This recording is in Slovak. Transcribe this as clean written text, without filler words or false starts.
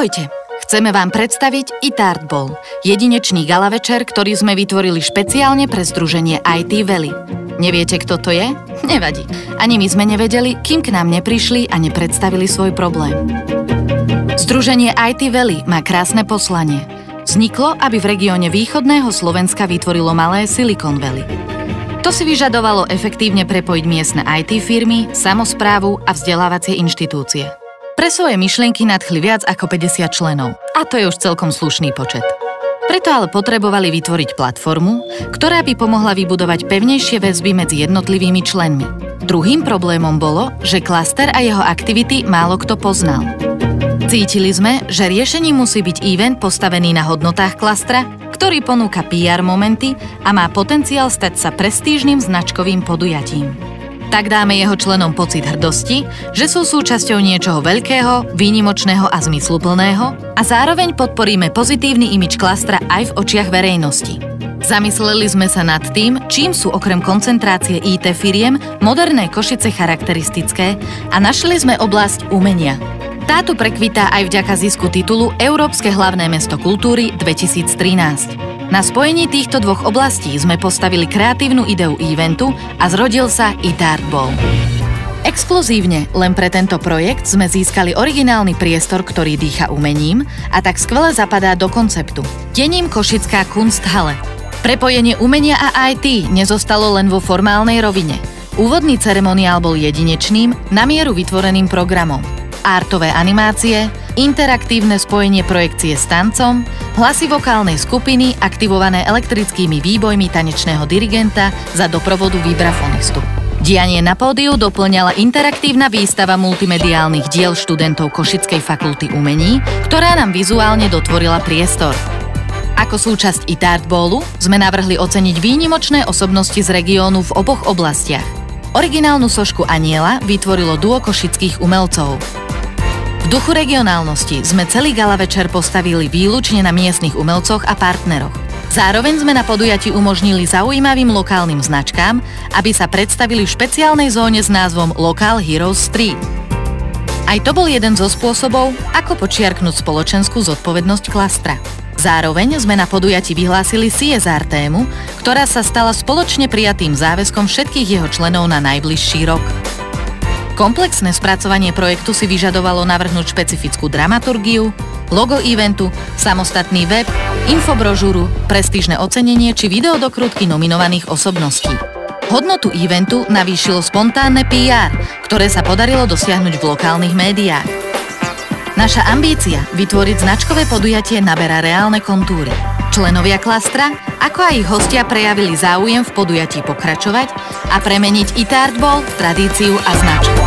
Ahojte! Chceme vám predstaviť IT-Art Ball, jedinečný gala večer, ktorý sme vytvorili špeciálne pre združenie IT Valley. Neviete, kto to je? Nevadí. Ani my sme nevedeli, kým k nám neprišli a nepredstavili svoj problém. Združenie IT Valley má krásne poslanie. Vzniklo, aby v regióne východného Slovenska vytvorilo malé Silicon Valley. To si vyžadovalo efektívne prepojiť miestne IT firmy, samosprávu a vzdelávacie inštitúcie. Pre svoje myšlienky nadchli viac ako 50 členov. A to je už celkom slušný počet. Preto ale potrebovali vytvoriť platformu, ktorá by pomohla vybudovať pevnejšie väzby medzi jednotlivými členmi. Druhým problémom bolo, že klaster a jeho aktivity málo kto poznal. Cítili sme, že riešením musí byť event postavený na hodnotách klastra, ktorý ponúka PR momenty a má potenciál stať sa prestížnym značkovým podujatím. Tak dáme jeho členom pocit hrdosti, že sú súčasťou niečoho veľkého, výnimočného a zmysluplného a zároveň podporíme pozitívny imidž klastra aj v očiach verejnosti. Zamysleli sme sa nad tým, čím sú okrem koncentrácie IT firiem moderné Košice charakteristické a našli sme oblasť umenia. Táto prekvitá aj vďaka zisku titulu Európske hlavné mesto kultúry 2013. Na spojení týchto dvoch oblastí sme postavili kreatívnu ideu eventu a zrodil sa IT-Art Ball. Exkluzívne len pre tento projekt sme získali originálny priestor, ktorý dýcha umením a tak skvele zapadá do konceptu. Je ním Košická Kunsthalle. Prepojenie umenia a IT nezostalo len vo formálnej rovine. Úvodný ceremoniál bol jedinečným, na mieru vytvoreným programom. Artové animácie, interaktívne spojenie projekcie s tancom, hlasy vokálnej skupiny aktivované elektrickými výbojmi tanečného dirigenta za doprovodu vibrafonistu. Dianie na pódiu doplňala interaktívna výstava multimediálnych diel študentov Košickej fakulty umení, ktorá nám vizuálne dotvorila priestor. Ako súčasť IT-Art Ballu sme navrhli oceniť výnimočné osobnosti z regiónu v oboch oblastiach. Originálnu sošku Aniela vytvorilo duo košických umelcov. V duchu regionálnosti sme celý gala večer postavili výlučne na miestnych umelcoch a partneroch. Zároveň sme na podujatí umožnili zaujímavým lokálnym značkám, aby sa predstavili v špeciálnej zóne s názvom Local Heroes Street. Aj to bol jeden zo spôsobov, ako počiarknúť spoločenskú zodpovednosť klastra. Zároveň sme na podujatí vyhlásili CSR tému, ktorá sa stala spoločne prijatým záväzkom všetkých jeho členov na najbližší rok. Komplexné spracovanie projektu si vyžadovalo navrhnúť špecifickú dramaturgiu, logo eventu, samostatný web, infobrožúru, prestížne ocenenie či videodokrutky nominovaných osobností. Hodnotu eventu navýšilo spontánne PR, ktoré sa podarilo dosiahnuť v lokálnych médiách. Naša ambícia vytvoriť značkové podujatie naberá reálne kontúry. Členovia klastra, ako aj ich hostia prejavili záujem v podujatí pokračovať a premeniť IT-Art Ball v tradíciu a značku.